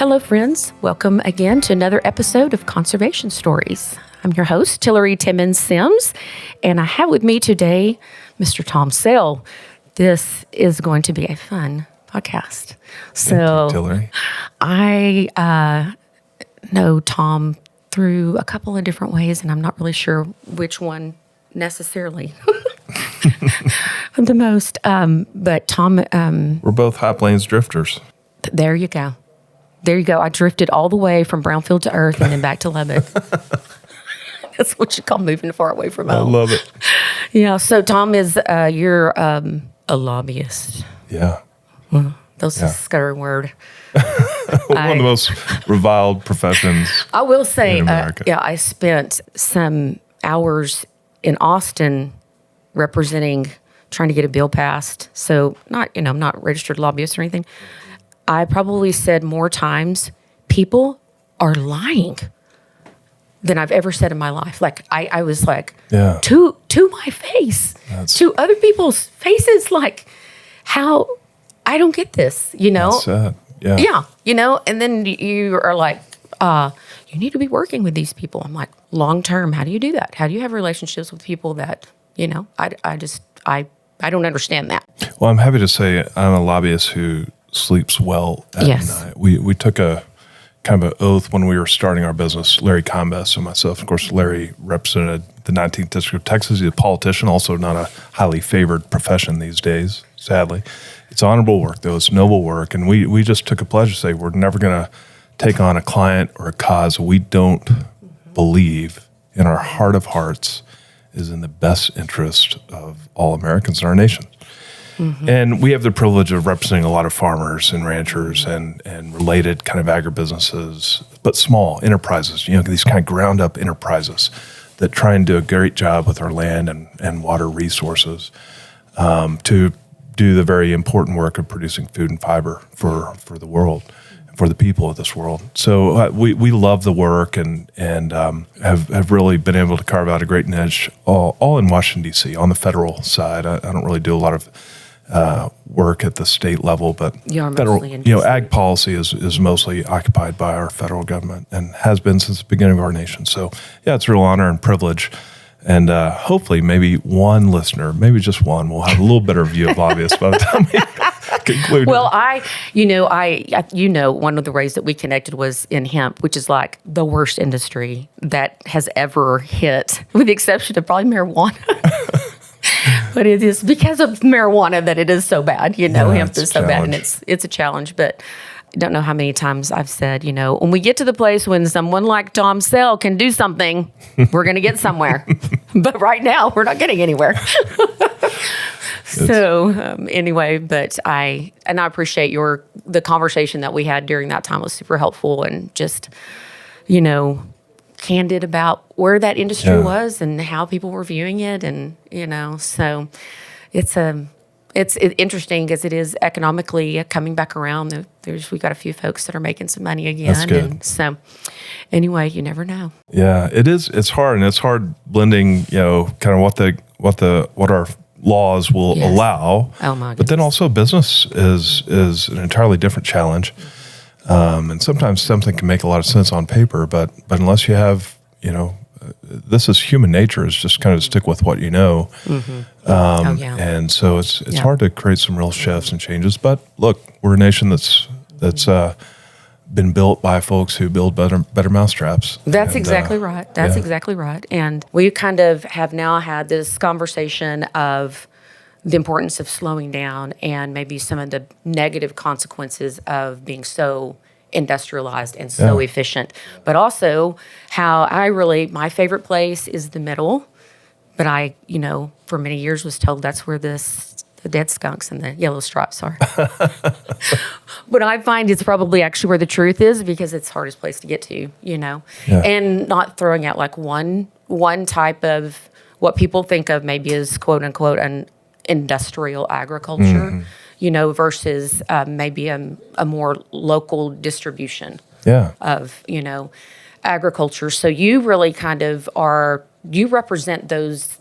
Hello, friends. Welcome again to another episode of Conservation Stories. I'm your host, Tillary Timmons-Sims, and I have with me today Mr. Tom Sell. This is going to be a fun podcast. Thank you, Tillary. I know Tom through a couple of different ways, and I'm not really sure which one necessarily the most. But Tom... We're both High Plains drifters. There you go. There you go. I drifted all the way from Brownfield to Earth and then back to Lubbock. That's what you call moving far away from home. I love it. Yeah. So Tom is you're a lobbyist. Yeah. Well, that's a scary word. One of the most reviled professions. I will say, in America. I spent some hours in Austin representing, trying to get a bill passed. So I'm not registered lobbyist or anything. I probably said more times, people are lying than I've ever said in my life. Like I was like, to my face, to other people's faces, like how I don't get this, That's sad. Yeah. Yeah. And then you are like, you need to be working with these people. I'm like, long term, how do you do that? How do you have relationships with people that, I don't understand that. Well, I'm happy to say I'm a lobbyist who sleeps well at night. We took a kind of an oath when we were starting our business, Larry Combest and myself. Of course, Larry represented the 19th District of Texas. He's a politician, also not a highly favored profession these days, sadly. It's honorable work, though. It's noble work. And we just took a pledge to say we're never going to take on a client or a cause we don't believe in our heart of hearts is in the best interest of all Americans in our nation. Mm-hmm. And we have the privilege of representing a lot of farmers and ranchers and related kind of agribusinesses, but small enterprises, these kind of ground up enterprises that try and do a great job with our land and water resources to do the very important work of producing food and fiber for the world, for the people of this world. So we love the work and have really been able to carve out a great niche all in Washington, D.C. on the federal side. I don't really do a lot of work at the state level, but federal, ag policy is mostly occupied by our federal government and has been since the beginning of our nation. So it's a real honor and privilege. And hopefully maybe one listener, maybe just one, will have a little better view of lobbyists by the time we conclude. Well, one of the ways that we connected was in hemp, which is like the worst industry that has ever hit, with the exception of probably marijuana. But it is because of marijuana that it is so bad. Hemp is so bad, and it's a challenge. But I don't know how many times I've said, when we get to the place when someone like Tom Sell can do something, we're going to get somewhere. But right now, we're not getting anywhere. So anyway, but I appreciate the conversation that we had during that time was super helpful and just, candid about where that industry was and how people were viewing it, and so it's interesting because it is economically coming back around. We've got a few folks that are making some money again. That's good. And so anyway, you never know. Yeah, it is. It's hard, and it's hard blending, kind of what our laws will allow. Oh my goodness. But then also business is an entirely different challenge. And sometimes something can make a lot of sense on paper, but unless you have, this is human nature, is just kind of stick with what you know. Mm-hmm. And so it's hard to create some real shifts and changes. But look, we're a nation that's been built by folks who build better mousetraps. That's exactly right. That's exactly right. And we kind of have now had this conversation of the importance of slowing down and maybe some of the negative consequences of being so industrialized and so efficient. But also how my favorite place is the middle. But I, for many years was told that's where the dead skunks and the yellow stripes are. But I find it's probably actually where the truth is because it's the hardest place to get to, and not throwing out like one type of what people think of maybe as quote unquote an industrial agriculture, versus maybe a more local distribution of, agriculture. So you really kind of you represent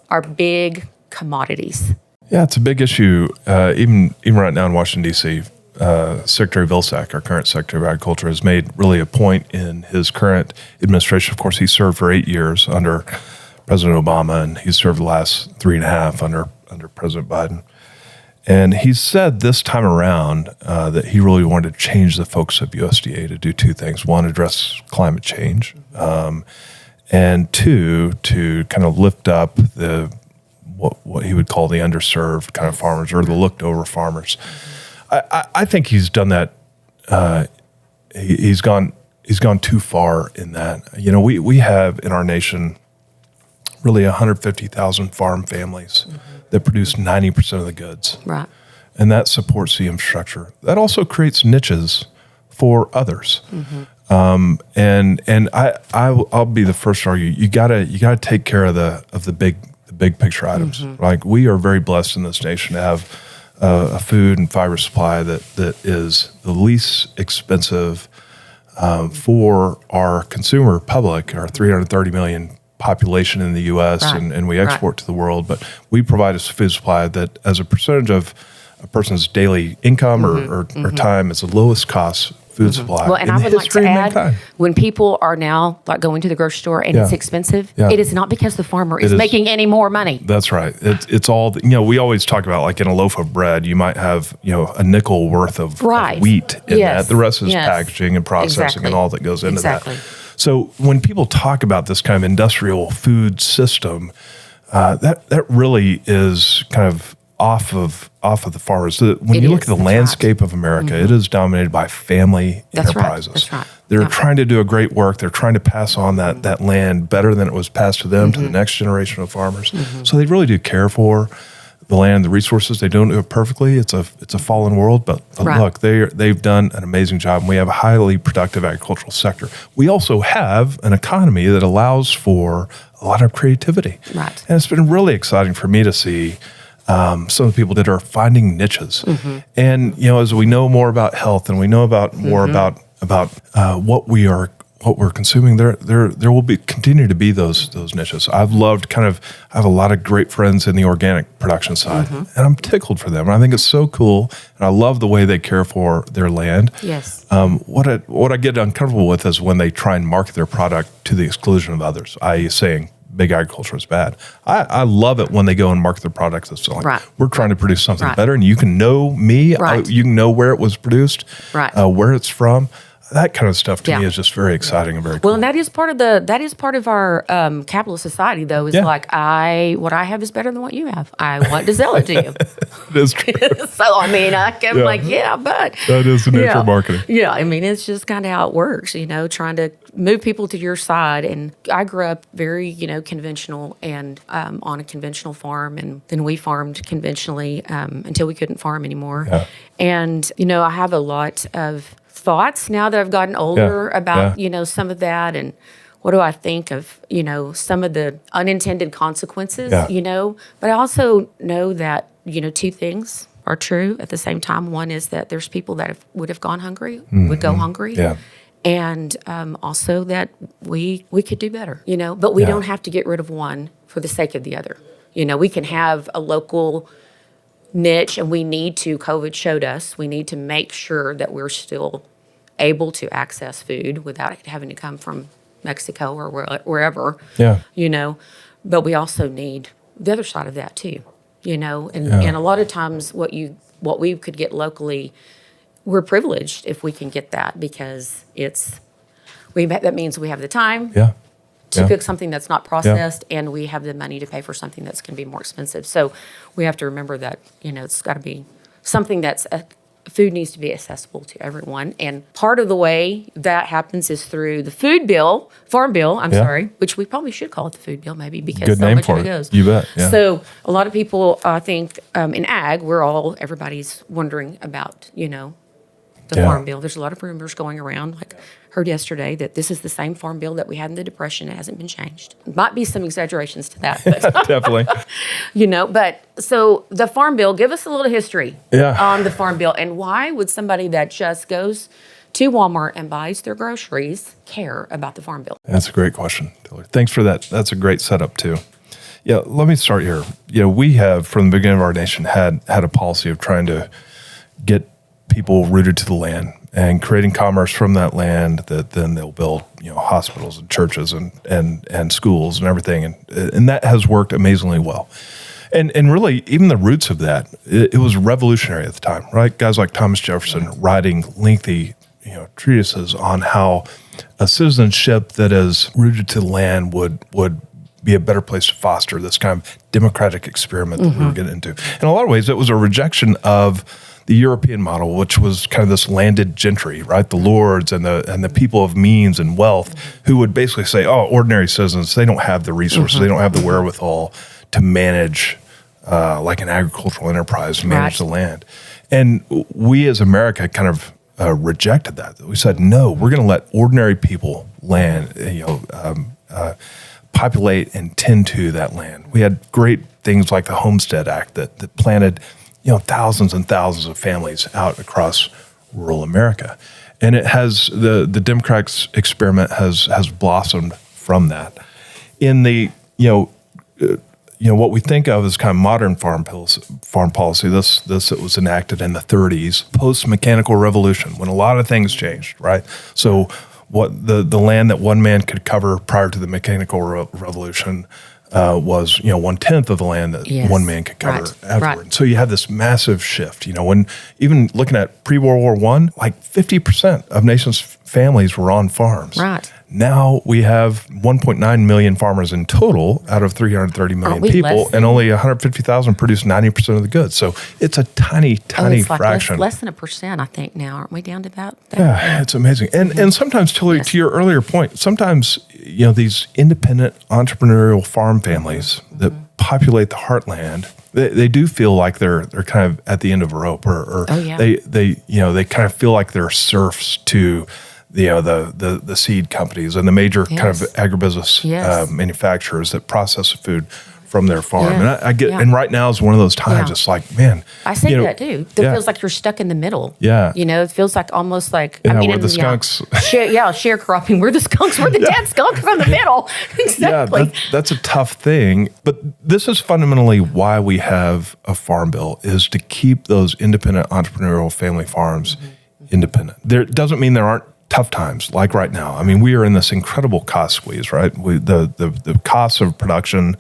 our big commodities. Yeah, it's a big issue, even right now in Washington, D.C. Secretary Vilsack, our current Secretary of Agriculture, has made really a point in his current administration. Of course, he served for 8 years under President Obama, and he served the last 3.5 under President Biden. And he said this time around that he really wanted to change the focus of USDA to do two things. One, address climate change, and two, to kind of lift up what he would call the underserved kind of farmers or the looked over farmers. I think he's done that. He's gone too far in that. You know, we have in our nation really 150,000 farm families that produce 90% of the goods. Right. And that supports the infrastructure. That also creates niches for others. And I'll be the first to argue, you gotta take care of the big picture items. Like, we are very blessed in this nation to have a food and fiber supply that is the least expensive for our consumer public, our 330 million population in the U.S. and we export to the world, but we provide a food supply that, as a percentage of a person's daily income or time, is the lowest cost food supply. Well, and I would like to add, when people are now like going to the grocery store and it's expensive, it is not because the farmer is making any more money. That's right. It's all, we always talk about, like, in a loaf of bread, you might have, a nickel worth of wheat in that. The rest is packaging and processing and all that goes into that. So when people talk about this kind of industrial food system, that really is kind of off of the farmers. When you look at the landscape of America, it is dominated by family enterprises. That's right. They're trying to do a great work. They're trying to pass on that land better than it was passed to them, to the next generation of farmers. So they really do care for the land, the resources. They don't do it perfectly. It's a fallen world, but look, they've done an amazing job. And we have a highly productive agricultural sector. We also have an economy that allows for a lot of creativity. Right. And it's been really exciting for me to see some of the people that are finding niches. And, as we know more about health and we know about more about what we're consuming, there will continue to be those niches. I have a lot of great friends in the organic production side, and I'm tickled for them. I think it's so cool, and I love the way they care for their land. Yes. What I get uncomfortable with is when they try and market their product to the exclusion of others, i.e. saying big agriculture is bad. I love it when they go and market their products as like, we're trying to produce something better, and you can know me, you can know where it was produced, where it's from. That kind of stuff to me is just very exciting and very cool. Well, and that is part of our capitalist society, though. Is like what I have is better than what you have. I want to sell it to you. It is true. So I mean, I'm but that is the nature of marketing. Yeah, I mean, it's just kind of how it works. Trying to move people to your side. And I grew up very conventional and on a conventional farm, and then we farmed conventionally until we couldn't farm anymore. Yeah. And I have a lot of thoughts now that I've gotten older about some of that, and what do I think of some of the unintended consequences. But I also know that two things are true at the same time. One is that there's people that would have gone hungry, would go hungry, and also that we could do better. But we don't have to get rid of one for the sake of the other. We can have a local niche, and COVID showed us, we need to make sure that we're still able to access food without it having to come from Mexico or wherever. But we also need the other side of that too. And a lot of times what we could get locally, we're privileged if we can get that, because that means we have the time to cook something that's not processed, and we have the money to pay for something that's going to be more expensive. So we have to remember that it's got to be something that's food needs to be accessible to everyone. And part of the way that happens is through the farm bill, which we probably should call it the food bill maybe, because good so name much for of it it goes. You bet. Yeah. So a lot of people think in ag, everybody's wondering about, the farm bill. There's a lot of rumors going around, like heard yesterday, that this is the same farm bill that we had in the Depression. It hasn't been changed. Might be some exaggerations to that. But definitely. But so the farm bill, give us a little history on the farm bill, and why would somebody that just goes to Walmart and buys their groceries care about the farm bill? That's a great question, Tillary. Thanks for that. That's a great setup too. Yeah, let me start here. We have, from the beginning of our nation, had a policy of trying to get people rooted to the land and creating commerce from that land that then they'll build, hospitals and churches and schools and everything. And that has worked amazingly well. And really, even the roots of that, it was revolutionary at the time, right? Guys like Thomas Jefferson writing lengthy, treatises on how a citizenship that is rooted to the land would be a better place to foster this kind of democratic experiment that we were getting into. In a lot of ways, it was a rejection of the European model, which was kind of this landed gentry, right? The lords and the people of means and wealth who would basically say, oh, ordinary citizens, they don't have the resources, they don't have the wherewithal to manage like an agricultural enterprise, to manage the land. And we as America kind of rejected that. We said, no, we're going to let ordinary people populate and tend to that land. We had great things like the Homestead Act that planted thousands and thousands of families out across rural America. And it has, the democratic experiment has blossomed from that. In the, what we think of as kind of modern farm policy, this it was enacted in the 30s, post-mechanical revolution, when a lot of things changed, right? So what the land that one man could cover prior to the mechanical revolution was 1/10 of the land that one man could cover afterward. Right. So you have this massive shift. When even looking at pre-World War I, like 50% of nations' families were on farms. Right. Now we have 1.9 million farmers in total out of 330 million people, and only 150,000 produce 90% of the goods. So it's a tiny fraction. Less than 1%, I think now. Aren't we down to about that? Yeah, it's amazing. And sometimes, Tillary, to your earlier point, sometimes these independent entrepreneurial farm families that populate the heartland, they do feel like they're kind of at the end of a rope, or they kind of feel like they're serfs to the seed companies and the major kind of agribusiness manufacturers that process the food from their farm. And I get, and right now is one of those times. It's like, man, I say that too. It feels like you're stuck in the middle. Yeah, it feels like almost like we're the skunks. Sharecropping. We're the skunks. We're the dead skunk from the middle. Exactly. Yeah, that's a tough thing. But this is fundamentally why we have a farm bill, is to keep those independent entrepreneurial family farms independent. There doesn't mean there aren't tough times like right now. I mean, we are in this incredible cost squeeze, right? The costs of production,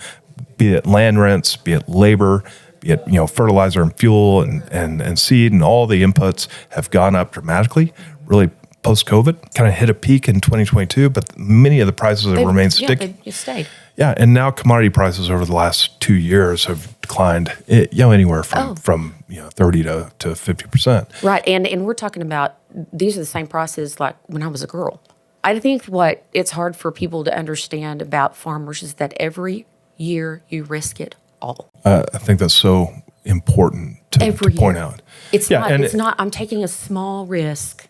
be it land rents, be it labor, be it fertilizer and fuel and seed, and all the inputs have gone up dramatically. Really, post-COVID, kind of hit a peak in 2022, but many of the prices have remained sticky. They stayed. Yeah, and now commodity prices over the last 2 years have declined, anywhere from 30 to 50%. Right, and we're talking about, these are the same prices like when I was a girl. I think what it's hard for people to understand about farmers is that every year you risk it all. I think that's so important to point out. It's not. I'm taking a small risk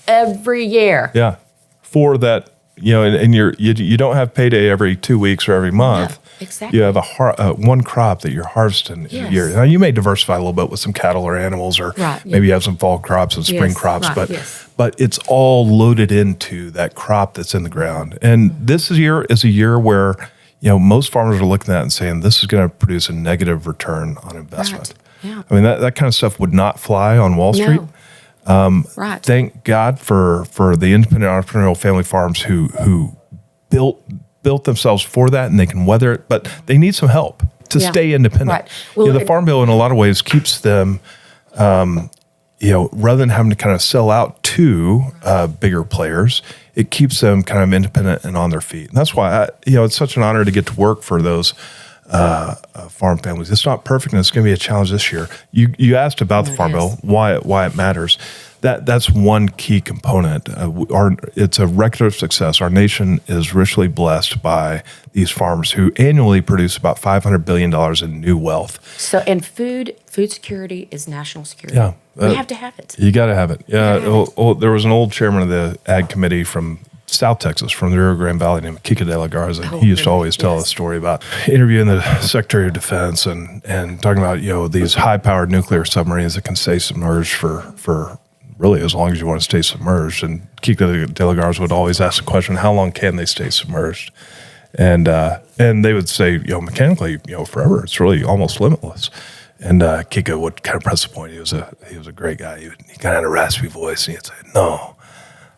every year. Yeah, for that. And you don't have payday every 2 weeks or every month. Yeah, exactly. You have one crop that you're harvesting in a year. Now, you may diversify a little bit with some cattle or animals, or maybe you have some fall crops and spring crops, but it's all loaded into that crop that's in the ground. And this year is a year where most farmers are looking at it and saying, this is going to produce a negative return on investment. Right. Yeah. I mean, that kind of stuff would not fly on Wall Street. Thank God for the independent entrepreneurial family farms who built themselves for that, and they can weather it, but they need some help to stay independent. Right. Well, the Farm Bill in a lot of ways keeps them, rather than having to kind of sell out to bigger players, it keeps them kind of independent and on their feet. And that's why it's such an honor to get to work for those farm families. It's not perfect, and it's going to be a challenge this year. You asked about the Farm Bill, why it matters. That's one key component. It's a record of success. Our nation is richly blessed by these farmers who annually produce about $500 billion in new wealth. So, and food security is national security. Yeah, we have to have it. You got to have it. Yeah, there was an old chairman of the Ag Committee from South Texas, from the Rio Grande Valley, named Kika de la Garza. He used to always tell a story about interviewing the Secretary of Defense and talking about these high-powered nuclear submarines that can stay submerged for really as long as you want to stay submerged. And Kika de la Garza would always ask the question, how long can they stay submerged? And they would say, mechanically, forever. It's really almost limitless. And Kiko would kind of press the point. He was a great guy. He kind of had a raspy voice, and he'd say, "No,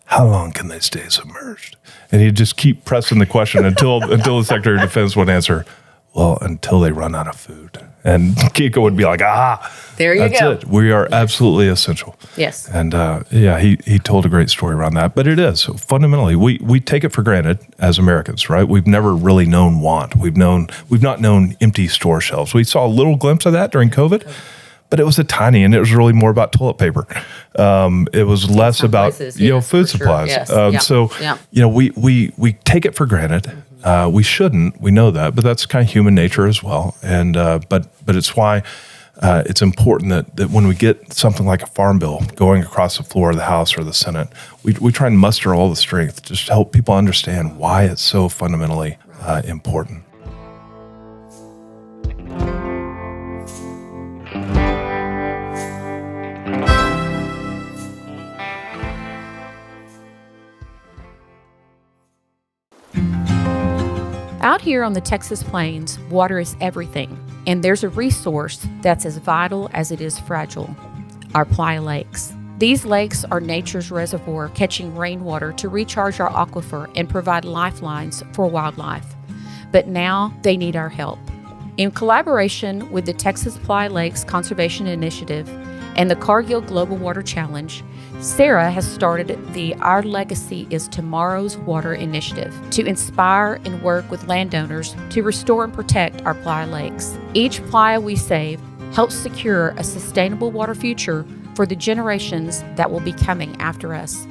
how long can they stay submerged?" And he'd just keep pressing the question until the Secretary of Defense would answer, "Well, until they run out of food." And Kiko would be like, there you that's go. it. We are absolutely essential. Yes. And he told a great story around that. But it is. So fundamentally, we take it for granted as Americans, right? We've never really known want. We've not known empty store shelves. We saw a little glimpse of that during COVID, but it was and it was really more about toilet paper. It was less about food supplies. Sure. Yes. We take it for granted. We shouldn't. We know that, but that's kind of human nature as well. And but it's why it's important that when we get something like a farm bill going across the floor of the House or the Senate, we try and muster all the strength just to help people understand why it's so fundamentally important. Out here on the Texas plains, water is everything, and there's a resource that's as vital as it is fragile: our Playa Lakes. These lakes are nature's reservoir, catching rainwater to recharge our aquifer and provide lifelines for wildlife. But now they need our help. In collaboration with the Texas Playa Lakes Conservation Initiative and the Cargill Global Water Challenge, Sarah has started the Our Legacy is Tomorrow's Water initiative to inspire and work with landowners to restore and protect our playa lakes. Each playa we save helps secure a sustainable water future for the generations that will be coming after us.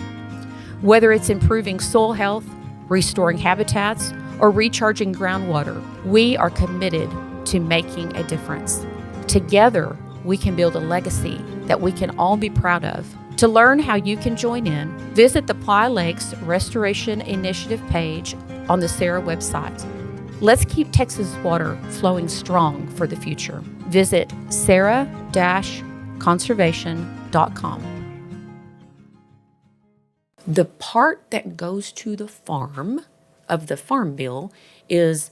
Whether it's improving soil health, restoring habitats, or recharging groundwater, we are committed to making a difference. Together, we can build a legacy that we can all be proud of. To learn how you can join in, visit the Playa Lakes Restoration Initiative page on the Sarah website. Let's keep Texas water flowing strong for the future. Visit sarah-conservation.com. The part that goes to the farm of the farm bill is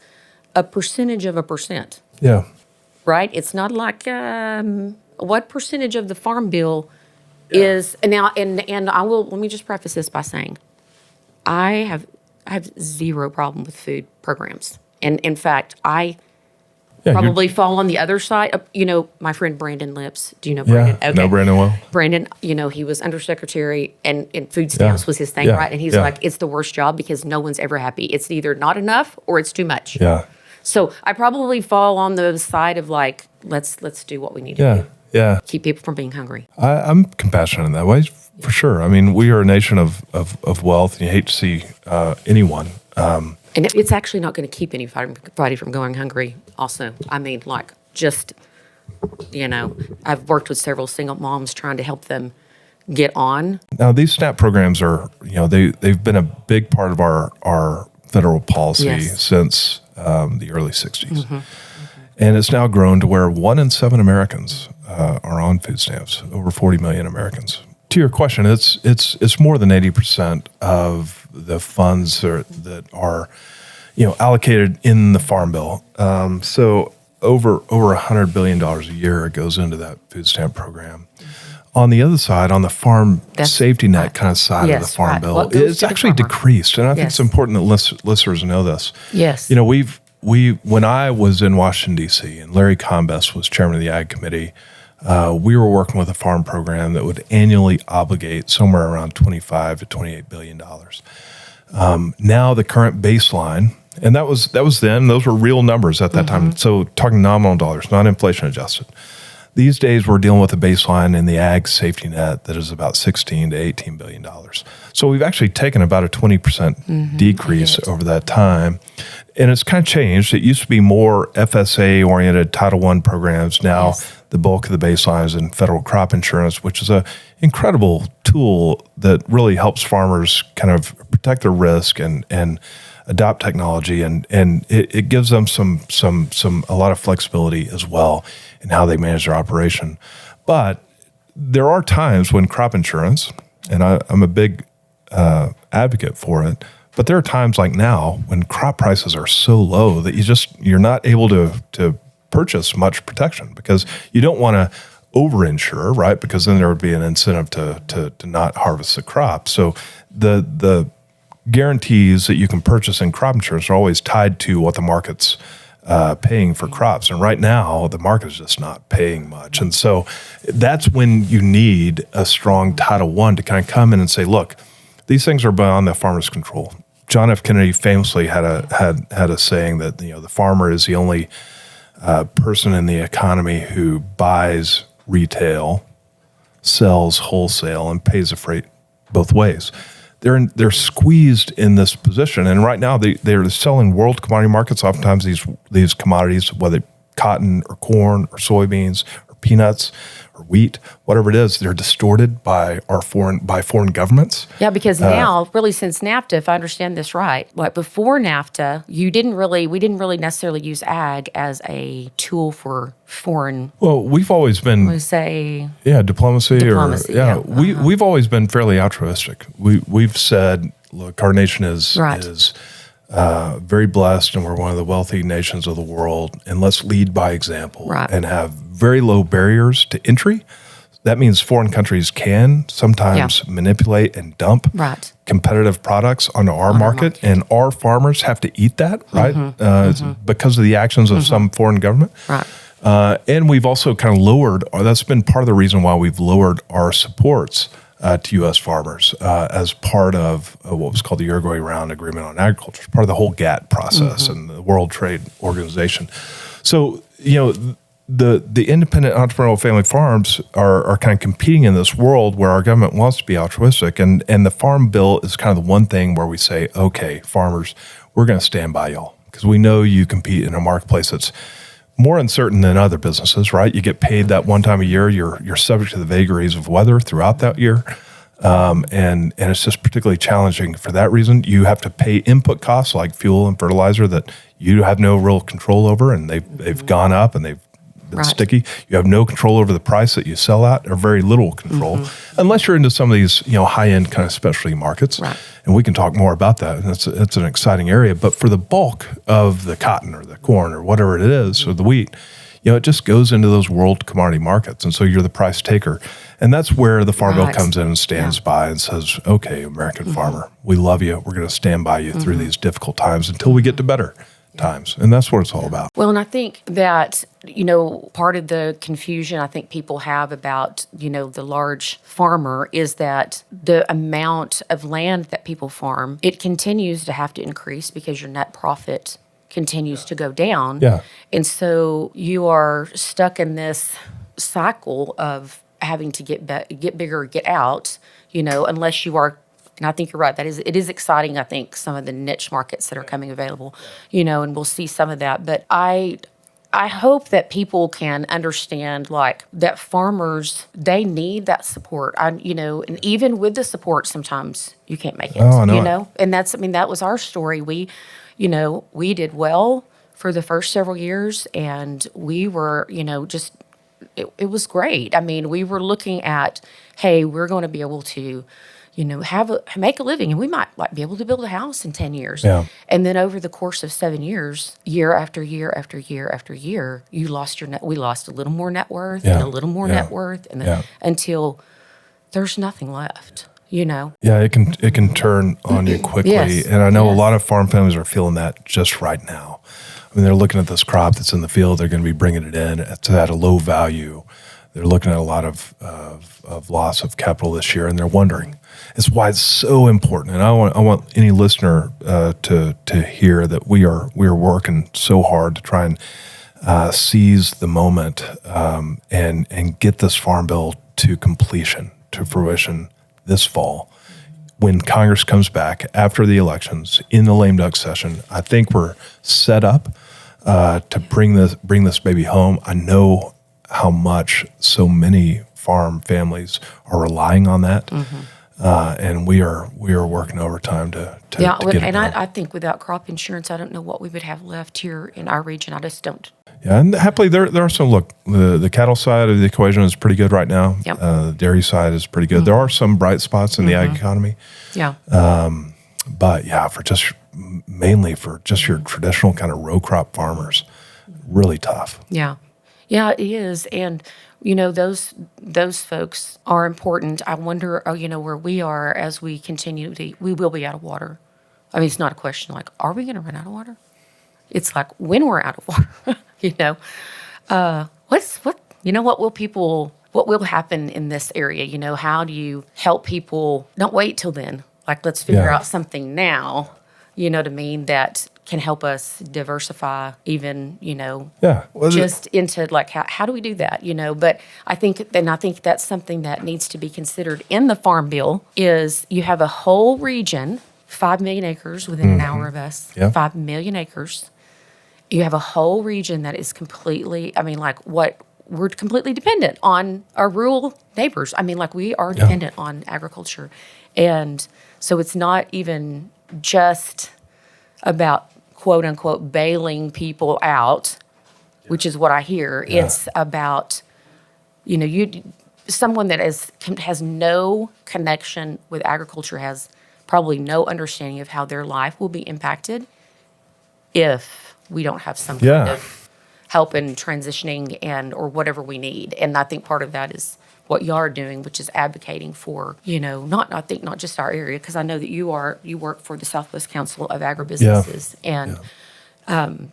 a percentage of a percent. Yeah. Right? It's not like what percentage of the farm bill is now, and I will, let me just preface this by saying I have zero problem with food programs. And in fact, I probably fall on the other side. My friend Brandon Lips. Do you know Brandon? Yeah, know Brandon well. Brandon, he was undersecretary and food stamps was his thing, right? And he's like, it's the worst job because no one's ever happy. It's either not enough or it's too much. Yeah. So I probably fall on the side of like, let's do what we need to do. Yeah. Keep people from being hungry. I'm compassionate in that way, for sure. I mean, we are a nation of wealth, and you hate to see anyone. And it's actually not going to keep anybody from going hungry also. I mean, like, just, I've worked with several single moms trying to help them get on. Now, these SNAP programs are, they've been a big part of our federal policy since the early 60s. Mm-hmm. And it's now grown to where 1 in 7 Americans are on food stamps, over 40 million Americans. To your question, it's more than 80% of the funds that are allocated in the Farm Bill. So over $100 billion a year goes into that food stamp program. On the other side, on the farm safety net kind of side of the Farm Bill, it's actually decreased. And I think it's important that listeners know this. Yes. When I was in Washington, D.C., and Larry Combest was chairman of the Ag Committee, we were working with a farm program that would annually obligate somewhere around $25 to $28 billion. Now the current baseline, and that was then, those were real numbers at that time. So talking nominal dollars, not inflation adjusted. These days we're dealing with a baseline in the ag safety net that is about $16 to $18 billion. So we've actually taken about a 20% decrease over that time. And it's kind of changed. It used to be more FSA-oriented Title I programs. Now the bulk of the baseline is in federal crop insurance, which is an incredible tool that really helps farmers kind of protect their risk and adopt technology. And it gives them a lot of flexibility as well in how they manage their operation. But there are times when crop insurance, and I'm a big advocate for it, but there are times like now when crop prices are so low that you're not able to purchase much protection because you don't want to over-insure, right? Because then there would be an incentive to not harvest the crop. So the guarantees that you can purchase in crop insurance are always tied to what the market's paying for crops. And right now, the market is just not paying much. And so that's when you need a strong Title I to kind of come in and say, look, these things are beyond the farmer's control. John F. Kennedy famously had a saying that the farmer is the only person in the economy who buys retail, sells wholesale, and pays the freight both ways. They're squeezed in this position, and right now they're selling world commodity markets. Oftentimes these commodities, whether cotton or corn or soybeans or peanuts or wheat, whatever it is, they're distorted by foreign governments. Yeah, because now, really since NAFTA, if I understand this right, like before NAFTA, we didn't really necessarily use ag as a tool for foreign. Well, we've always been diplomacy. We've always been fairly altruistic. We've said, look, our nation is very blessed, and we're one of the wealthy nations of the world, and let's lead by example and have very low barriers to entry. That means foreign countries can sometimes manipulate and dump competitive products onto our market, and our farmers have to eat that, right? It's because of the actions of some foreign government. Right. And we've also kind of lowered, that's been part of the reason why we've lowered our supports to U.S. farmers as part of what was called the Uruguay Round Agreement on Agriculture, part of the whole GATT process and the World Trade Organization. So, the independent entrepreneurial family farms are kind of competing in this world where our government wants to be altruistic, and the Farm Bill is kind of the one thing where we say, okay, farmers, we're going to stand by y'all because we know you compete in a marketplace that's more uncertain than other businesses, right? You get paid that one time a year. You're subject to the vagaries of weather throughout that year. And it's just particularly challenging for that reason. You have to pay input costs like fuel and fertilizer that you have no real control over, and they've gone up and they've been sticky. You have no control over the price that you sell at, or very little control, unless you're into some of these high-end kind of specialty markets. Right. And we can talk more about that. And it's an exciting area. But for the bulk of the cotton or the corn or whatever it is, or the wheat, it just goes into those world commodity markets. And so you're the price taker. And that's where the Farm Bill comes in and stands by and says, okay, American farmer, we love you. We're going to stand by you through these difficult times until we get to better times. And that's what it's all about. Well, and I think that, part of the confusion I think people have about, the large farmer is that the amount of land that people farm, it continues to have to increase because your net profit continues to go down. Yeah. And so you are stuck in this cycle of having to get bigger, get out, unless you are. And I think you're right. It is exciting, I think, some of the niche markets that are coming available, and we'll see some of that. But I hope that people can understand, that farmers, they need that support. And even with the support, sometimes you can't make it, And that was our story. We did well for the first several years, and we were, it was great. I mean, we were looking at, hey, we're going to be able to make a living, and we might be able to build a house in 10 years. Yeah. And then over the course of 7 years, year after year after year after year, we lost a little more net worth and a little more net worth, and then, until there's nothing left. Yeah, it can turn on you quickly. Yes. And I know a lot of farm families are feeling that just right now. I mean, they're looking at this crop that's in the field. They're going to be bringing it in at a low value. They're looking at a lot of loss of capital this year, and they're wondering. It's why it's so important. And I want any listener to hear that we are working so hard to try and seize the moment and get this Farm Bill to completion, to fruition this fall. When Congress comes back after the elections in the lame duck session, I think we're set up to bring this baby home. I know how much so many farm families are relying on that. And we are working overtime to get it done. I think without crop insurance, I don't know what we would have left here in our region. I just don't. Yeah, and happily there are some. Look, the cattle side of the equation is pretty good right now. Yep. The dairy side is pretty good. There are some bright spots in the ag economy. Yeah. But yeah, mainly for just your traditional kind of row crop farmers, really tough. Yeah. Yeah, it is. And, those folks are important. I wonder, where we are as we continue we will be out of water. I mean, it's not a question like, are we going to run out of water? It's like when we're out of water, what will happen in this area? How do you help people? Don't wait till then. Like, let's figure out something now, what I mean, that can help us diversify even, just into like, how do we do that? But I think that's something that needs to be considered in the Farm Bill is you have a whole region, 5 million acres within an hour of us, 5 million acres. You have a whole region that is completely, we're completely dependent on our rural neighbors. We are dependent on agriculture. And so it's not even just about, quote unquote, bailing people out, which is what I hear. Yeah. It's about, someone that has no connection with agriculture has probably no understanding of how their life will be impacted if we don't have some kind of help in transitioning or whatever we need. And I think part of that is what y'all are doing, which is advocating for, not just our area, because I know that you work for the Southwest Council of Agribusinesses, and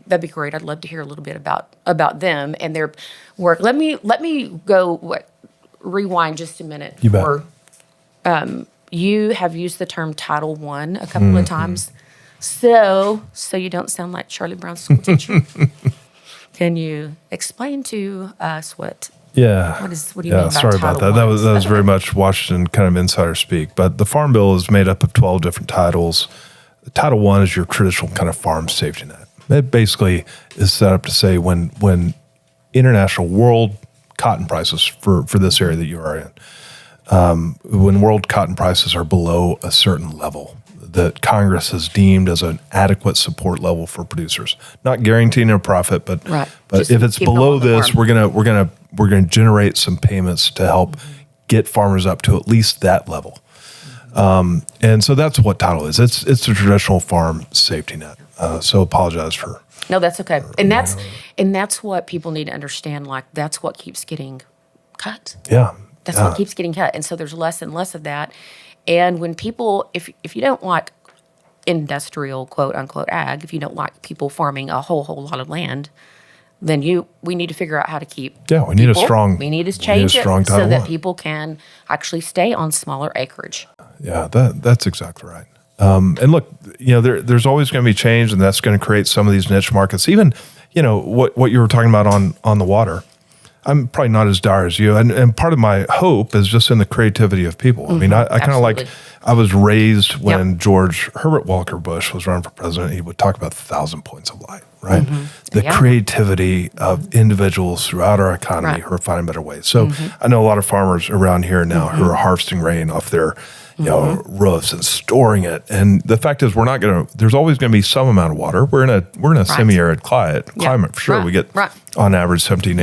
that'd be great. I'd love to hear a little bit about them and their work. Let me go rewind just a minute. You bet. You have used the term Title I a couple of times, so you don't sound like Charlie Brown's school teacher. Can you explain to us what? Yeah. What do you mean by sorry about that. That was very much Washington kind of insider speak. But the Farm Bill is made up of 12 different titles. Title I is your traditional kind of farm safety net. It basically is set up to say when international world cotton prices for this area that you are in, when world cotton prices are below a certain level that Congress has deemed as an adequate support level for producers, not guaranteeing a profit, but if it's below this, we're gonna generate some payments to help get farmers up to at least that level. And so that's what Title is. It's a traditional farm safety net. So apologize for. No, that's okay. And that's what people need to understand. Like, that's what keeps getting cut. Yeah. That's what keeps getting cut. And so there's less and less of that. And when people, if you don't like industrial, quote unquote, ag, if you don't like people farming a whole lot of land, then we need to figure out how to keep. Yeah, we need a strong. We need to change it so that people can actually stay on smaller acreage. Yeah, that's exactly right. And look, there's always going to be change, and that's going to create some of these niche markets. Even, what you were talking about on the water. I'm probably not as dire as you, and part of my hope is just in the creativity of people. I mean, I kind of like, I was raised when George Herbert Walker Bush was running for president. He would talk about the 1,000 points of light, right? The creativity of individuals throughout our economy who are finding better ways. So I know a lot of farmers around here now who are harvesting rain off their roofs and storing it. And the fact is, there's always going to be some amount of water. We're in a semi-arid climate for sure. We get on average 17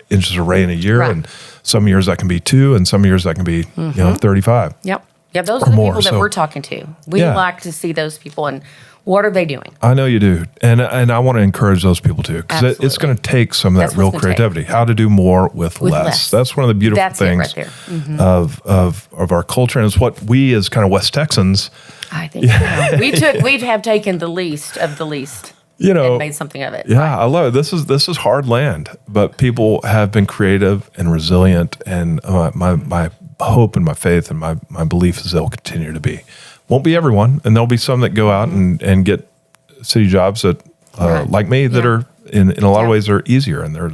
inches of rain a year, and some years that can be 2, and some years that can be 35. Yep. Yeah, those are the people that we're talking to. We like to see those people, and what are they doing? I know you do, and I want to encourage those people too, because it's going to take some of that real creativity. How to do more with less. That's one of the beautiful things of our culture, and it's what we as kind of West Texans. I think we have taken the least of the least. And made something of it. Yeah, I love it. This is hard land, but people have been creative and resilient, and my hope and my faith and my belief is they'll continue to be. Won't be everyone, and there'll be some that go out and get city jobs that like me that are in a lot of ways are easier, and they're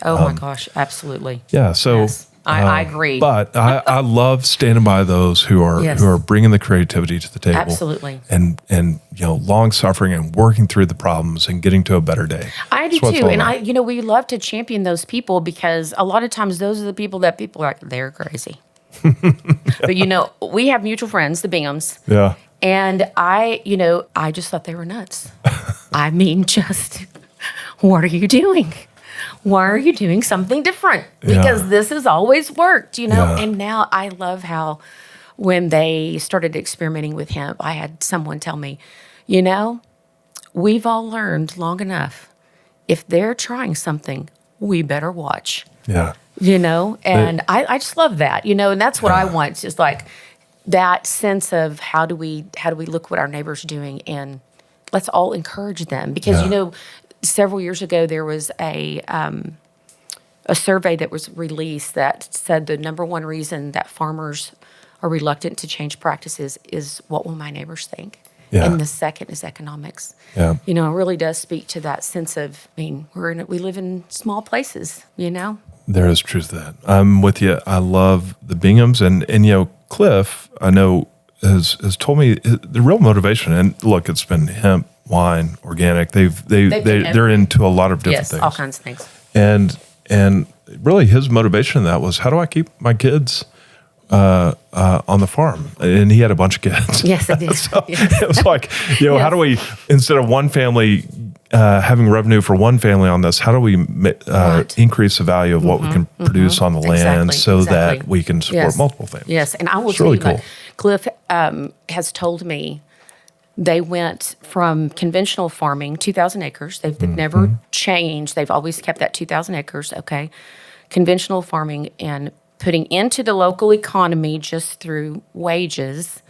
oh my gosh, absolutely. Yeah, so yes. I agree. But I love standing by those who are bringing the creativity to the table. Absolutely. And long suffering and working through the problems and getting to a better day. I do too. And we love to champion those people, because a lot of times those are the people that people are like, they're crazy. But we have mutual friends, the Binghams. Yeah. And I just thought they were nuts. I mean, what are you doing? Why are you doing something different? Because this has always worked, And now I love how when they started experimenting with hemp, I had someone tell me, we've all learned long enough. if they're trying something, we better watch. Yeah. And I just love that, and that's what I want. It's just like that sense of how do we look what our neighbors are doing, and let's all encourage them. Because, several years ago, there was a survey that was released that said the number one reason that farmers are reluctant to change practices is what will my neighbors think? Yeah. And the second is economics. Yeah. It really does speak to that sense of, we live in small places, There is truth to that. I'm with you. I love the Binghams, and Cliff, I know, has told me the real motivation. And look, it's been hemp, wine, organic. They're into a lot of different things. All kinds of things. And really, his motivation in that was, how do I keep my kids on the farm? And he had a bunch of kids. Yes, I did. So it was like, how do we, instead of one family having revenue for one family on this, how do we increase the value of what we can produce on the land so that we can support multiple families? Yes, and I will tell you, like, Cliff has told me they went from conventional farming, 2,000 acres. They've never changed. They've always kept that 2,000 acres, okay? Conventional farming, and putting into the local economy just through wages,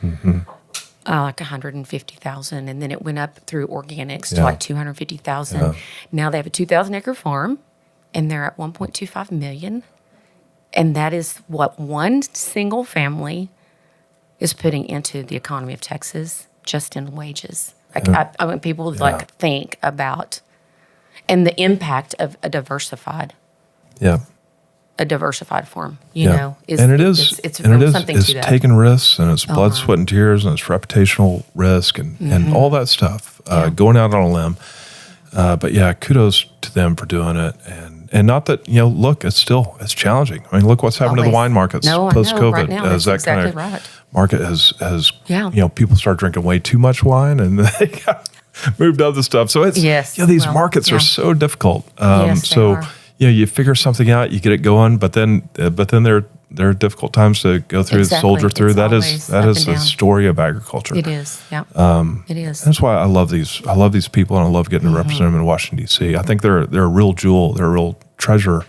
like 150,000, and then it went up through organics to like 250,000. Yeah. Now they have a 2,000 acre farm, and they're at 1.25 million, and that is what one single family is putting into the economy of Texas just in wages. Like I want people to think about, and the impact of a diversified. A diversified farm, you know, it's something to that. Taking risks, and it's blood, sweat, and tears, and it's reputational risk, and all that stuff. Going out on a limb, but kudos to them for doing it, and not that look, it's challenging. I mean, look what's happened to the wine markets post COVID. Right now, as that exactly kind of right. market has people start drinking way too much wine, and they got moved to other stuff. So it's these markets are so difficult. Yes, they are. You figure something out, you get it going, but then there are difficult times to go through, soldier through. It's that is the story of agriculture. It is, it is. That's why I love these. I love these people, and I love getting to represent them in Washington D.C. I think they're a real jewel. They're a real treasure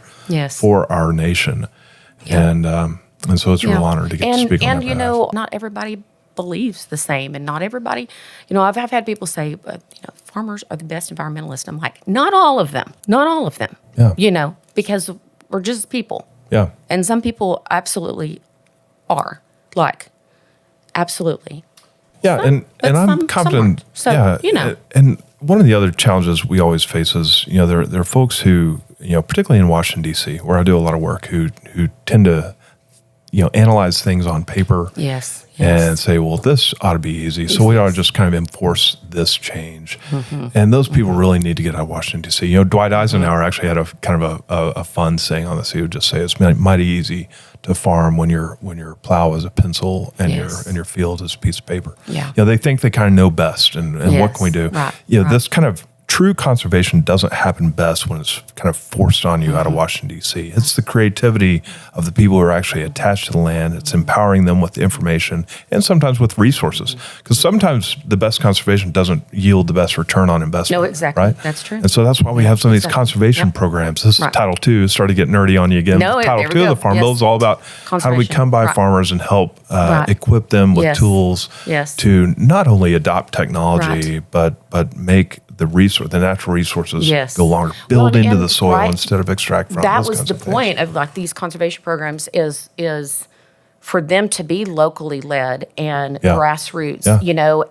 for our nation, and so it's a real honor to get to speak on that. And not everybody believes the same, and not everybody, I've had people say, farmers are the best environmentalists. I'm like, not all of them. Yeah. Because we're just people. Yeah. And some people absolutely are, absolutely. Yeah, and I'm confident. And one of the other challenges we always face is, there are folks who, particularly in Washington D.C., where I do a lot of work, who tend to, analyze things on paper. Yes. And say, well, this ought to be easy. So we ought to just kind of enforce this change. And those people really need to get out of Washington, D.C. Dwight Eisenhower actually had a kind of a fun saying on this. He would just say, it's mighty easy to farm when your plow is a pencil and your field is a piece of paper. Yeah. They think they kind of know best, and what can we do? Right. This kind of true conservation doesn't happen best when it's kind of forced on you out of Washington, D.C. It's the creativity of the people who are actually attached to the land. It's empowering them with information and sometimes with resources. Because sometimes the best conservation doesn't yield the best return on investment. No, exactly. Right? That's true. And so that's why we have some of these conservation programs. This is Title II. Started getting nerdy on you again. Title II of the Farm Bill is all about how do we come by farmers and help equip them with tools to not only adopt technology, but make the natural resources go longer, build into the soil instead of extract from. That was the point of these conservation programs is for them to be locally led and grassroots,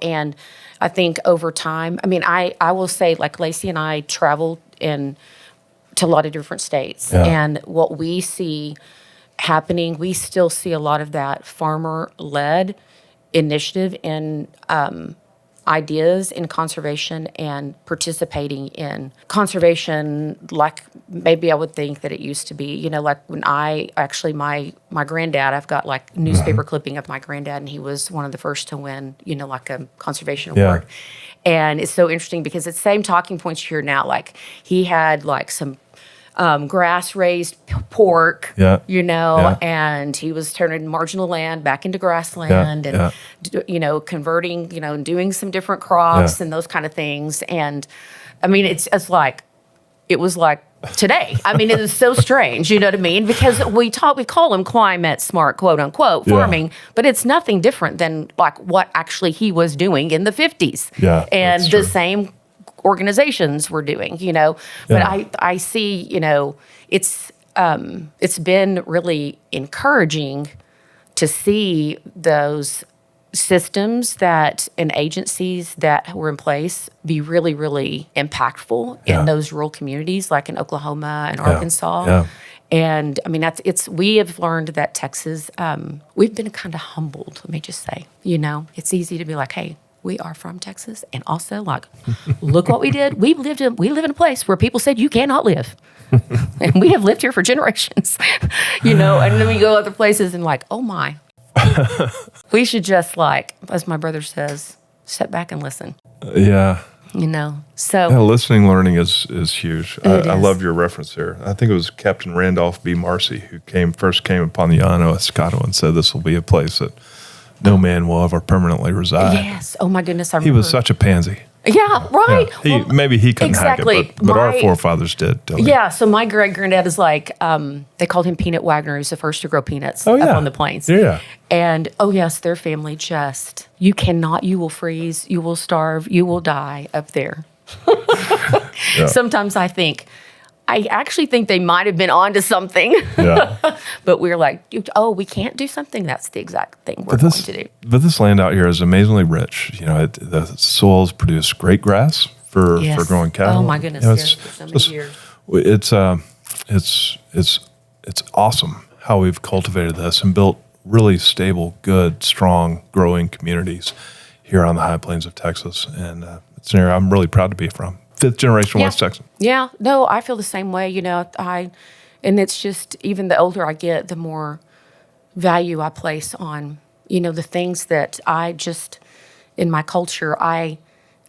and I think over time, I will say, Lacey and I travel to a lot of different states, and what we see happening, we still see a lot of that farmer-led initiative in ideas in conservation and participating in conservation like maybe I would think that it used to be. When my granddad, I've got newspaper clipping of my granddad, and he was one of the first to win, a conservation award. And it's so interesting because it's the same talking points you hear now. He had some grass-raised pork, and he was turning marginal land back into grassland, and converting, and doing some different crops and those kind of things. And it's it was like today. I mean, it is so strange, you know what I mean? Because we call them climate smart, quote unquote, farming, but it's nothing different than like what actually he was doing in the 50s. Yeah, and the same organizations were doing, you know. But I see, you know, it's been really encouraging to see those systems that and agencies that were in place be really, really impactful in those rural communities, like in Oklahoma and Arkansas. Yeah. And I mean, we have learned that Texas, we've been kind of humbled, let me just say. You know, it's easy to be like, hey, we are from Texas. And also, like, look what we did. We live in a place where people said you cannot live. And we have lived here for generations, you know, and then we go other places and like, oh my. We should just, like, as my brother says, step back and listen. Yeah. You know, so. Yeah, listening, learning is huge. I is. love your reference here. I think it was Captain Randolph B. Marcy who first came upon the Llano Escato and said this will be a place that no man will ever permanently reside. Yes. Oh, my goodness. I He remember. was such a pansy. Yeah, right. Yeah. Maybe he couldn't exactly. hack it, but our forefathers did. Yeah, so my great-granddad is like, they called him Peanut Wagner. He was the first to grow peanuts up on the plains. Yeah. And, oh, yes, their family just, you will freeze, you will starve, you will die up there. Sometimes I actually think they might have been onto something. Yeah. But we're like, we can't do something. That's the exact thing we're going to do. But this land out here is amazingly rich. You know, the soils produce great grass for growing cattle. Oh my goodness! You know, Yes, for so many years. It's awesome how we've cultivated this and built really stable, good, strong, growing communities here on the high plains of Texas, and it's an area I'm really proud to be from. 5th generation West Texan. Yeah, no, I feel the same way. You know, and it's just, even the older I get, the more value I place on, you know, the things that I just, in my culture, I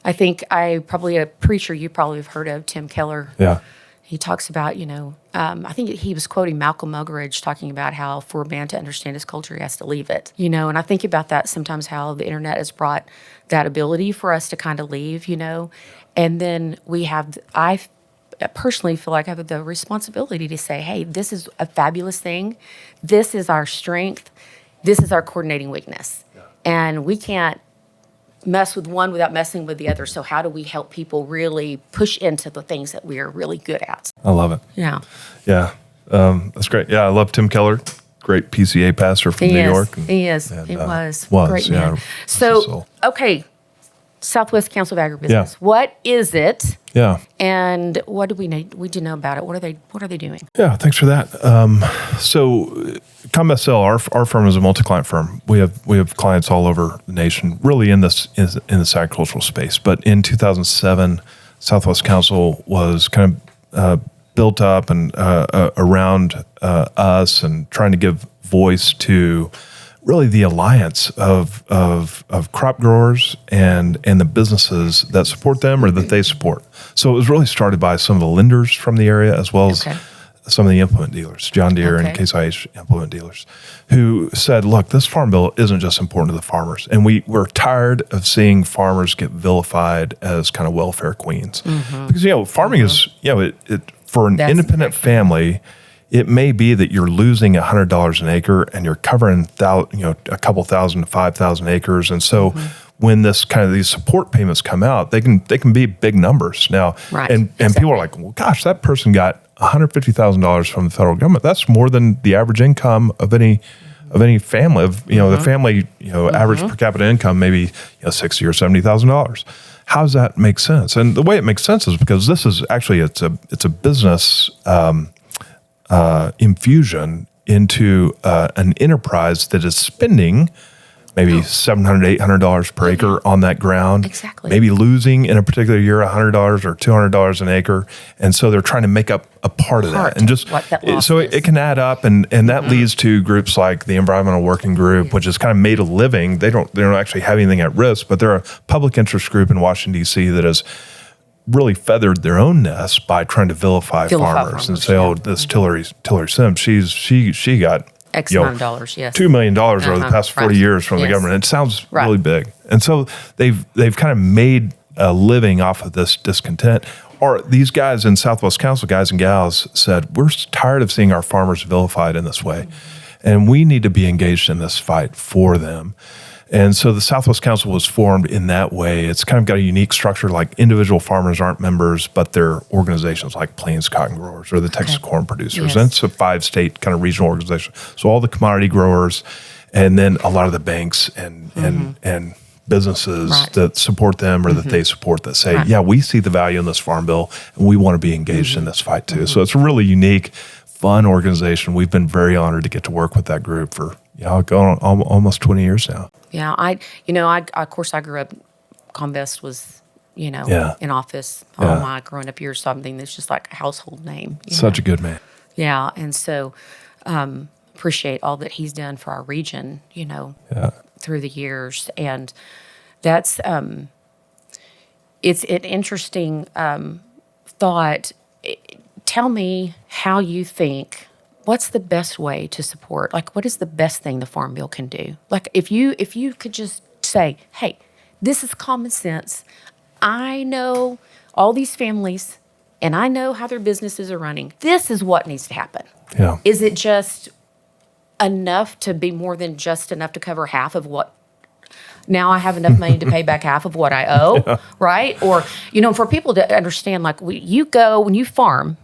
think a preacher you probably have heard of, Tim Keller. Yeah. He talks about, you know, I think he was quoting Malcolm Muggeridge talking about how for a man to understand his culture, he has to leave it. You know, and I think about that sometimes, how the internet has brought that ability for us to kind of leave, you know. And then I personally feel like I have the responsibility to say, hey, this is a fabulous thing. This is our strength. This is our coordinating weakness. Yeah. And we can't mess with one without messing with the other. So how do we help people really push into the things that we are really good at? I love it. Yeah. Yeah. That's great. Yeah, I love Tim Keller. Great PCA pastor from New York. He is. He was. Great yeah, man. So, okay, Southwest Council of Agribusiness. Yeah. What is it? Yeah. And what do we need to know about it? What are they doing? Yeah, thanks for that. So Combest, our firm is a multi-client firm. We have clients all over the nation, really in this agricultural space. But in 2007, Southwest Council was kind of built up and around us, and trying to give voice to really the alliance of crop growers and the businesses that support them or that they support. So it was really started by some of the lenders from the area, as well as some of the implement dealers, John Deere and Case IH implement dealers, who said, look, this farm bill isn't just important to the farmers. And we're tired of seeing farmers get vilified as kind of welfare queens. Mm-hmm. Because, you know, farming is, you know, it for an independent family, it may be that you're losing $100 an acre and you're covering a couple thousand to 5,000 acres. And so when these support payments come out, they can be big numbers now. Right. And people are like, well, gosh, that person got $150,000 from the federal government. That's more than the average income of any family. The family average per capita income maybe $60,000 or $70,000. How does that make sense? And the way it makes sense is because this is actually it's a business infusion into an enterprise that is spending maybe $700, $800 per acre on that ground. Exactly. Maybe losing in a particular year $100 or $200 an acre, and so they're trying to make up a part of that, and just so it can add up, and that leads to groups like the Environmental Working Group, which is kind of made a living. They don't actually have anything at risk, but they're a public interest group in Washington D.C. that has really feathered their own nest by trying to vilify farmers and say, "Oh, this Tillary Sims, she got X amount of dollars, yes, $2 million over the past 40 years from the government." It sounds really big, and so they've kind of made a living off of this discontent. Or these guys in Southwest Council, guys and gals, said, we're tired of seeing our farmers vilified in this way. And we need to be engaged in this fight for them. And so the Southwest Council was formed in that way. It's kind of got a unique structure, like individual farmers aren't members, but they're organizations like Plains Cotton Growers or the Texas Corn Producers. Yes. And it's a 5-state kind of regional organization. So all the commodity growers and then a lot of the banks and businesses that support them or that they support that say, yeah, we see the value in this farm bill and we want to be engaged in this fight too. So it's a really unique, fun organization. We've been very honored to get to work with that group for going on almost 20 years now. Yeah, I of course I grew up. Combest was, in office all my growing up years. Something that's just like a household name. Such a good man. Yeah, and so appreciate all that he's done for our region. Through the years, and that's it's an interesting thought. Tell me how you think. What's the best way to support? Like, what is the best thing the Farm Bill can do? Like, if you could just say, hey, this is common sense. I know all these families, and I know how their businesses are running. This is what needs to happen. Yeah. Is it just enough to be more than just enough to cover half of what? Now I have enough money to pay back half of what I owe, right? Or, for people to understand, like, when you farm,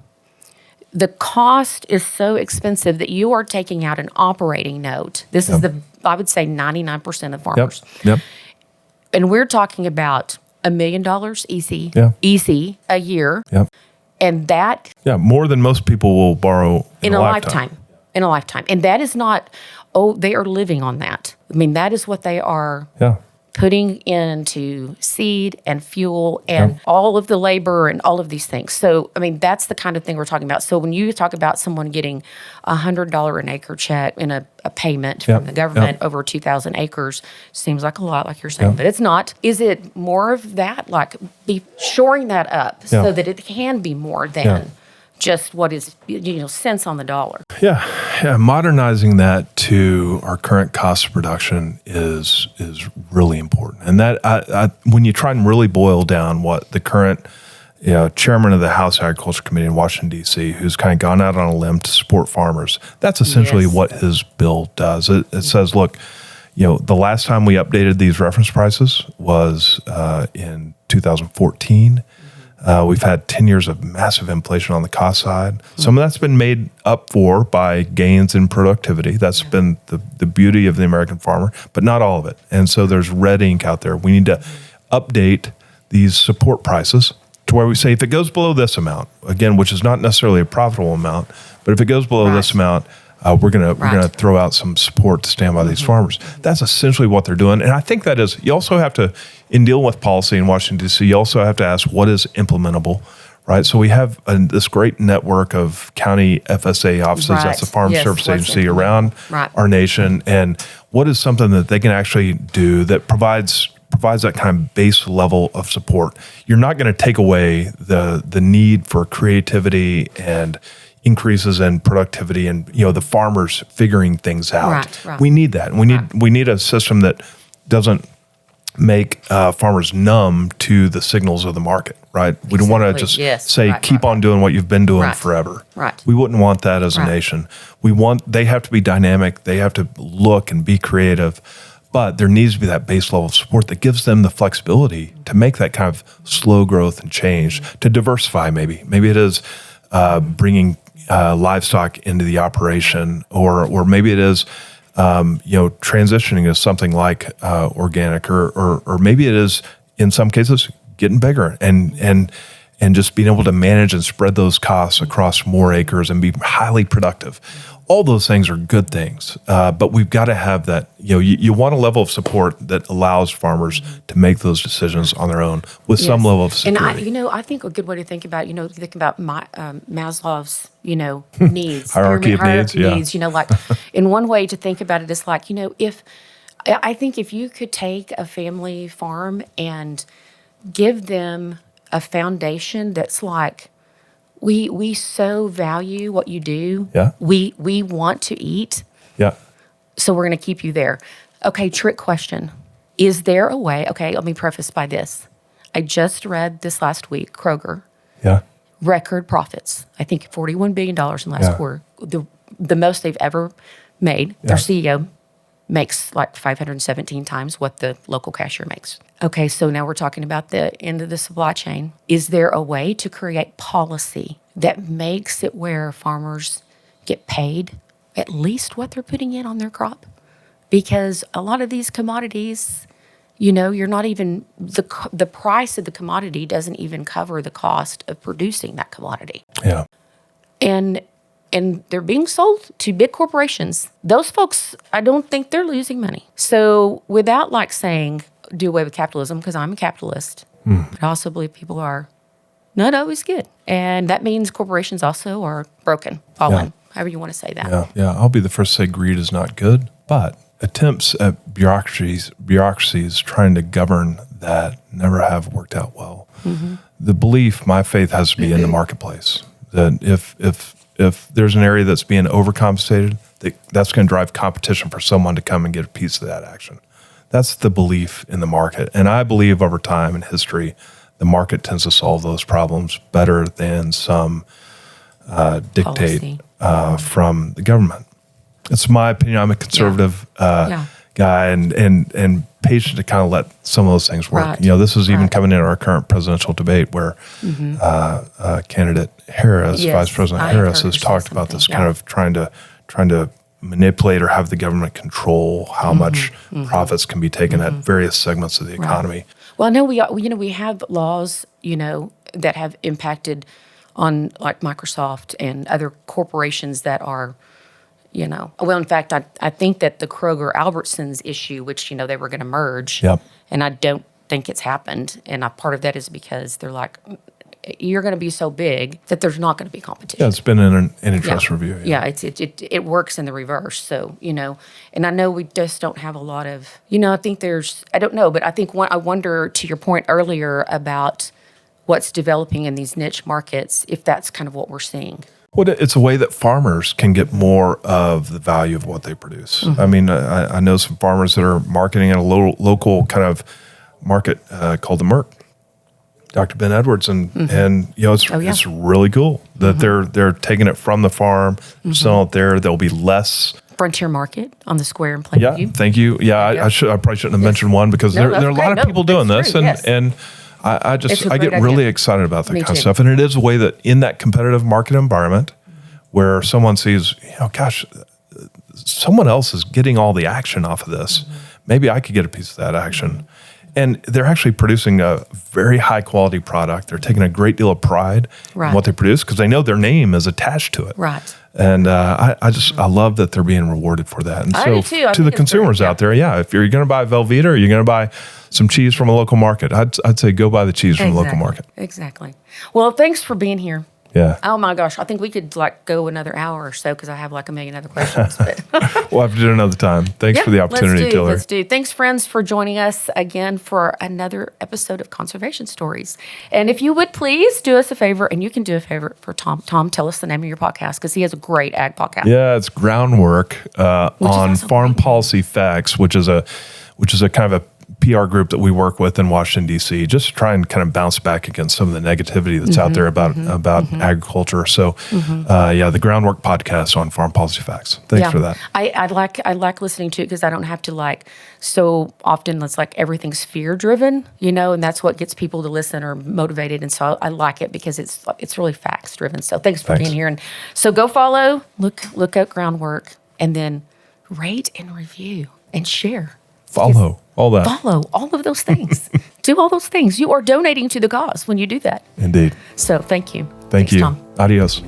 the cost is so expensive that you are taking out an operating note. This is I would say 99% of farmers. Yep. And we're talking about $1 million easy a year. Yep. And that. Yeah, more than most people will borrow in a lifetime. In a lifetime. And that is not, they are living on that. I mean, that is what they are putting into seed and fuel and all of the labor and all of these things. So, I mean, that's the kind of thing we're talking about. So when you talk about someone getting $100 an acre check in a payment from the government over 2,000 acres, seems like a lot, like you're saying, but it's not. Is it more of that? Like, be shoring that up so that it can be more than just what is, cents on the dollar. Yeah. Modernizing that to our current cost of production is really important. And that when you try and really boil down what the current chairman of the House Agriculture Committee in Washington, D.C., who's kind of gone out on a limb to support farmers, that's essentially what his bill does. It says, look, the last time we updated these reference prices was in 2014. We've had 10 years of massive inflation on the cost side. Some of that's been made up for by gains in productivity. That's been the beauty of the American farmer, but not all of it. And so there's red ink out there. We need to update these support prices to where we say if it goes below this amount, again, which is not necessarily a profitable amount, but if it goes below this amount, we're gonna throw out some support to stand by these farmers. That's essentially what they're doing. And I think that is, you also have to, in dealing with policy in Washington, D.C., you also have to ask what is implementable, right? So we have this great network of county FSA offices, that's the Farm Service Agency around our nation. And what is something that they can actually do that provides that kind of base level of support? You're not going to take away the need for creativity and increases in productivity and the farmers figuring things out. We need that. We need a system that doesn't make farmers numb to the signals of the market, right? We don't want to just say keep on doing what you've been doing forever. We wouldn't want that as a nation. They have to be dynamic. They have to look and be creative. But there needs to be that base level of support that gives them the flexibility to make that kind of slow growth and change, to diversify maybe. Maybe it is bringing livestock into the operation, or maybe it is transitioning to something like organic, or maybe it is in some cases getting bigger and just being able to manage and spread those costs across more acres and be highly productive. All those things are good things, but we've got to have that. You want a level of support that allows farmers to make those decisions on their own with some level of security. And I think a good way to think about, think about Maslow's, needs, hierarchy of needs. Like, in one way to think about it is like, I think if you could take a family farm and give them a foundation that's like, we so value what you do. Yeah. We want to eat. Yeah. So we're going to keep you there. Okay, trick question. Is there a way? Okay, let me preface by this. I just read this last week, Kroger, Yeah. record profits. I think $41 billion in last quarter, the most they've ever made. Their CEO makes like 517 times what the local cashier makes. Okay, so now we're talking about the end of the supply chain. Is there a way to create policy that makes it where farmers get paid at least what they're putting in on their crop? Because a lot of these commodities, you're not even, the price of the commodity doesn't even cover the cost of producing that commodity. Yeah. And they're being sold to big corporations. Those folks, I don't think they're losing money. So without like saying, do away with capitalism, because I'm a capitalist, but I also believe people are not always good. And that means corporations also are broken, fallen, however you want to say that. Yeah. I'll be the first to say greed is not good, but attempts at bureaucracies trying to govern that never have worked out well. The belief, my faith has to be in the marketplace, that if there's an area that's being overcompensated, that's going to drive competition for someone to come and get a piece of that action. That's the belief in the market. And I believe over time in history, the market tends to solve those problems better than some dictate from the government. It's my opinion. I'm a conservative guy and patient to kind of let some of those things work. Right. This is even coming in our current presidential debate where candidate Harris, Vice President Harris, has talked about this kind of trying to manipulate or have the government control how much profits can be taken at various segments of the economy. Well, I know we have laws, that have impacted on like Microsoft and other corporations that are, well, in fact, I think that the Kroger-Albertsons issue, which, they were going to merge, and I don't think it's happened. And part of that is because they're like, you're going to be so big that there's not going to be competition. Yeah, it's been an antitrust review. Yeah, it works in the reverse. So, and I know we just don't have a lot of, I think I don't know, but I think I wonder, to your point earlier about what's developing in these niche markets, if that's kind of what we're seeing. Well, it's a way that farmers can get more of the value of what they produce. I mean, I know some farmers that are marketing at a local kind of market called the Merc, Dr. Ben Edwards, and it's really cool that they're taking it from the farm, selling it there. There'll be less Frontier Market on the square in Plainview. Yeah, thank you. Yeah, I probably shouldn't have mentioned one because there are a lot of people doing this, and I get really excited about that kind of stuff. And it is a way that in that competitive market environment where someone sees, gosh, someone else is getting all the action off of this. Maybe I could get a piece of that action. And they're actually producing a very high quality product. They're taking a great deal of pride in what they produce because they know their name is attached to it. Right. And I love that they're being rewarded for that. And I so do too. to the consumers out there, if you're going to buy Velveeta or you're going to buy some cheese from a local market, I'd say go buy the cheese from a local market. Exactly. Well, thanks for being here. Yeah. Oh my gosh, I think we could go another hour or so because I have like a million other questions. But we'll have to do it another time. Thanks for the opportunity, Tillary. Let's do. Thanks, friends, for joining us again for another episode of Conservation Stories. And if you would please do us a favor, and you can do a favor for Tom. Tom, tell us the name of your podcast because he has a great ag podcast. Yeah, it's Groundwork on Farm Policy Facts, which is a kind of a PR group that we work with in Washington, D.C., just to try and kind of bounce back against some of the negativity that's out there about agriculture. So, the Groundwork podcast on Farm Policy Facts. Thanks for that. I like listening to it because I don't have to so often it's like everything's fear driven, and that's what gets people to listen or motivated. And so I like it because it's really facts driven. So thanks for being here. And so go follow, look at Groundwork, and then rate and review and share. Follow all that. Follow all of those things. Do all those things. You are donating to the cause when you do that. Indeed. So thank you. Thanks, Tom. Adios.